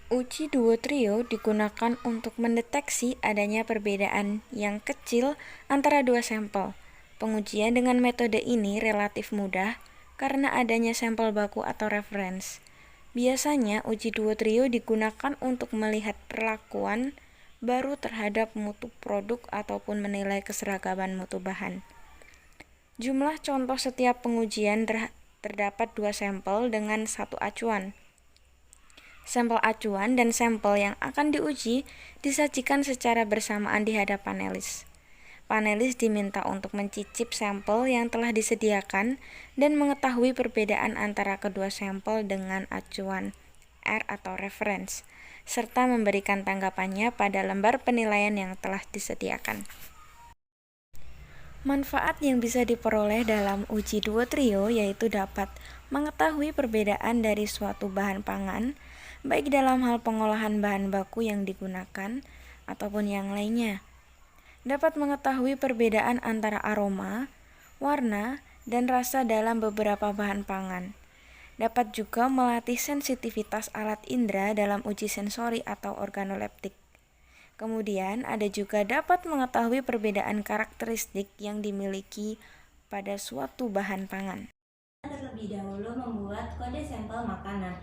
Uji duo trio digunakan untuk mendeteksi adanya perbedaan yang kecil antara dua sampel. Pengujian dengan metode ini relatif mudah karena adanya sampel baku atau reference. Biasanya uji duo trio digunakan untuk melihat perlakuan baru terhadap mutu produk ataupun menilai keseragaman mutu bahan. Jumlah contoh setiap pengujian terdapat 2 sampel dengan satu acuan. Sampel acuan dan sampel yang akan diuji disajikan secara bersamaan di hadapan panelis. Panelis diminta untuk mencicip sampel yang telah disediakan dan mengetahui perbedaan antara kedua sampel dengan acuan R atau reference, serta memberikan tanggapannya pada lembar penilaian yang telah disediakan. Manfaat yang bisa diperoleh dalam uji duo trio yaitu dapat mengetahui perbedaan dari suatu bahan pangan, baik dalam hal pengolahan bahan baku yang digunakan ataupun yang lainnya. Dapat mengetahui perbedaan antara aroma, warna, dan rasa dalam beberapa bahan pangan. Dapat juga melatih sensitivitas alat indera dalam uji sensori atau organoleptik. Kemudian ada juga dapat mengetahui perbedaan karakteristik yang dimiliki pada suatu bahan pangan. Terlebih dahulu membuat kode sampel makanan.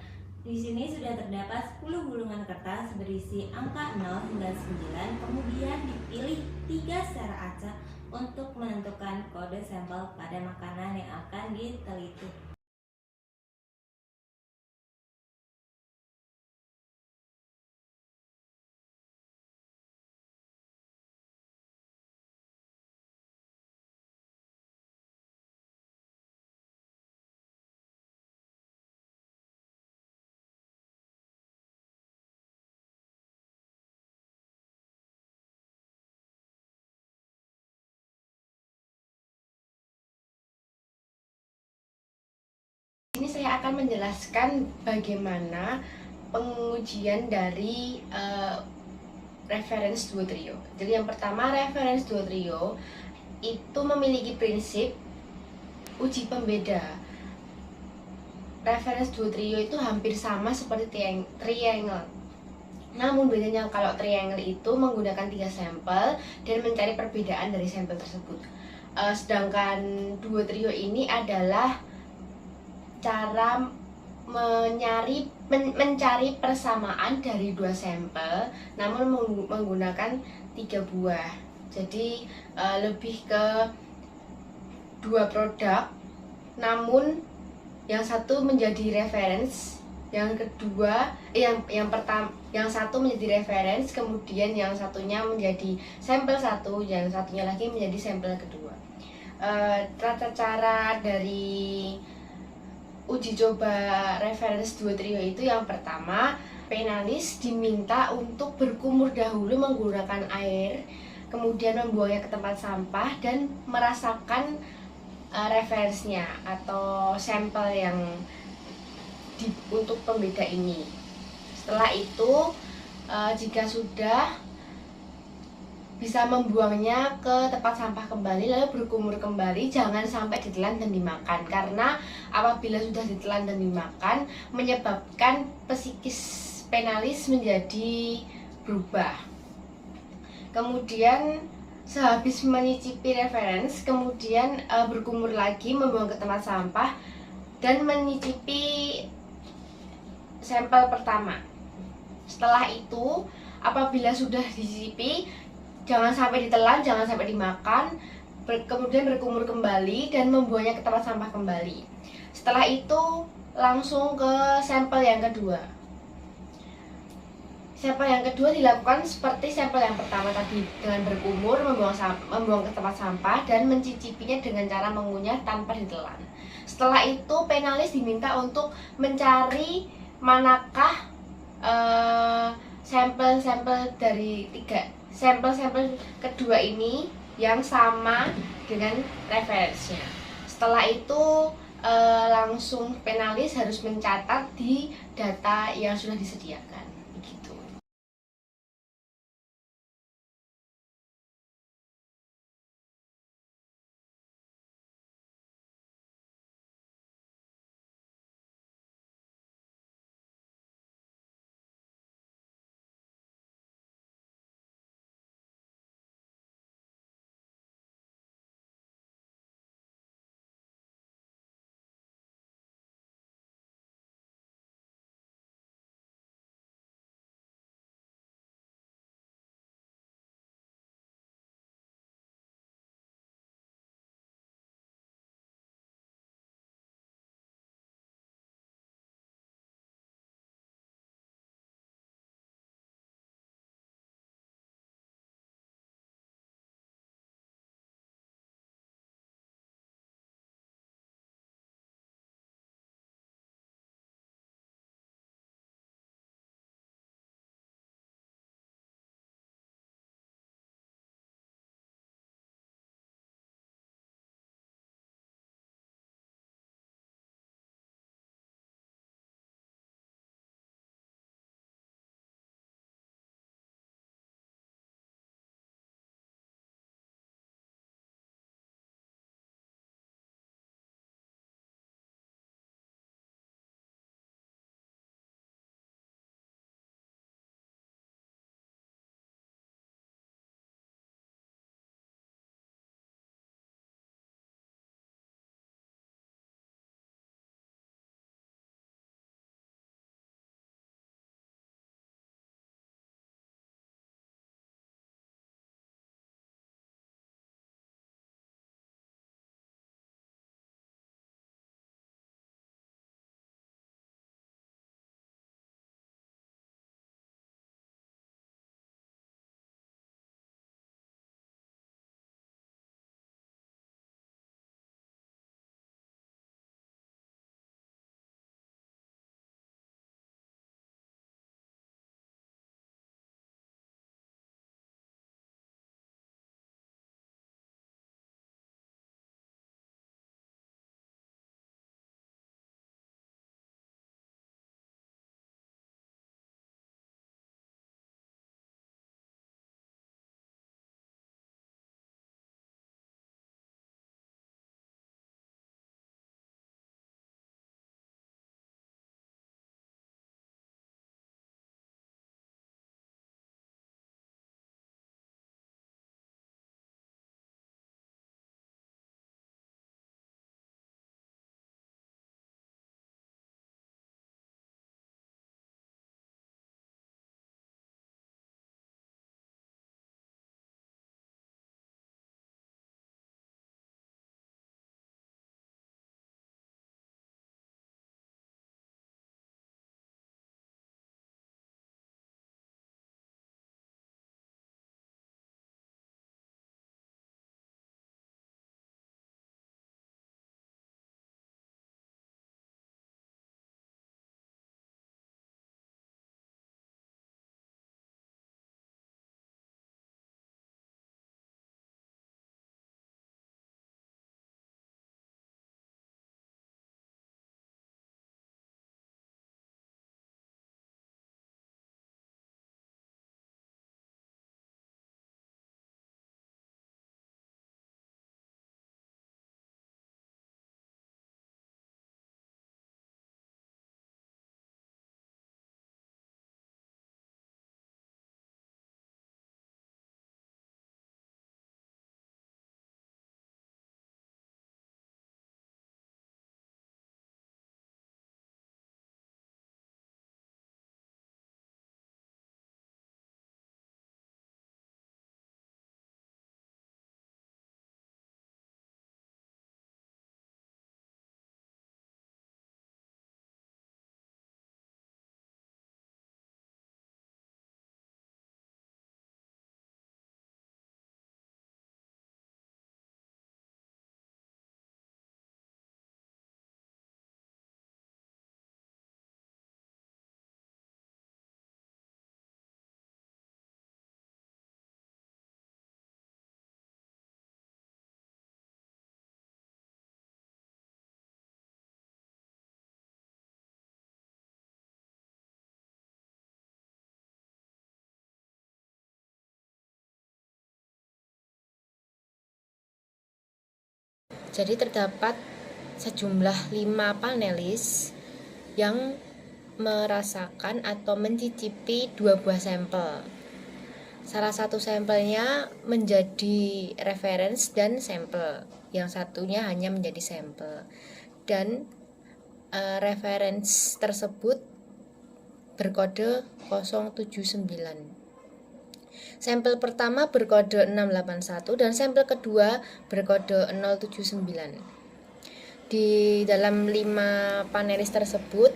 Di sini sudah terdapat 10 gulungan kertas berisi angka 0 hingga 9, kemudian dipilih 3 secara acak untuk menentukan kode sampel pada makanan yang akan diteliti. Ini saya akan menjelaskan bagaimana pengujian dari reference duo trio. Jadi yang pertama, reference duo trio itu memiliki prinsip uji pembeda. Reference duo trio itu hampir sama seperti triangle. Namun bedanya kalau triangle itu menggunakan 3 sampel dan mencari perbedaan dari sampel tersebut. Sedangkan duo trio ini adalah cara mencari persamaan dari 2 sampel namun menggunakan 3 buah. Jadi lebih ke 2 produk namun yang satu menjadi reference, yang kedua yang satu menjadi reference, kemudian yang satunya menjadi sampel satu, yang satunya lagi menjadi sampel kedua. Tata cara dari uji coba reference duo trio itu yang pertama, penalis diminta untuk berkumur dahulu menggunakan air, kemudian membuangnya ke tempat sampah dan merasakan referensinya atau sampel yang untuk pembeda ini. Setelah itu jika sudah bisa membuangnya ke tempat sampah kembali lalu berkumur kembali, jangan sampai ditelan dan dimakan karena apabila sudah ditelan dan dimakan menyebabkan psikis penalis menjadi berubah. Kemudian sehabis menyicipi reference, kemudian berkumur lagi, membuang ke tempat sampah dan menyicipi sampel pertama. Setelah itu apabila sudah dicicipi, jangan sampai ditelan, jangan sampai dimakan, kemudian berkumur kembali dan membuangnya ke tempat sampah kembali. Setelah itu langsung ke sampel yang kedua. Sampel yang kedua dilakukan seperti sampel yang pertama tadi, dengan berkumur, membuang ke tempat sampah dan mencicipinya dengan cara mengunyah tanpa ditelan. Setelah itu penalis diminta untuk mencari manakah sampel-sampel dari sampel kedua ini yang sama dengan referensinya. Setelah itu langsung penalis harus mencatat di data yang sudah disediakan. Jadi terdapat sejumlah 5 panelis yang merasakan atau mencicipi 2 buah sampel. Salah satu sampelnya menjadi reference dan sampel, yang satunya hanya menjadi sampel. Dan reference tersebut berkode 079. Sampel pertama berkode 681 dan sampel kedua berkode 079. Di dalam 5 panelis tersebut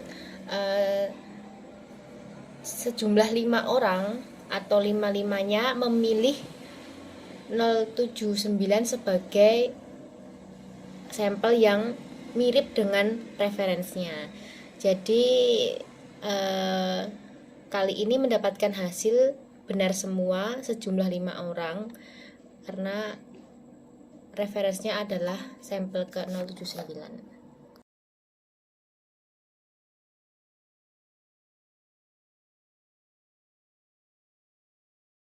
sejumlah 5 orang atau 5-5-nya memilih 079 sebagai sampel yang mirip dengan referensinya. Jadi kali ini mendapatkan hasil benar semua sejumlah 5 orang karena referensinya adalah sampel ke 079.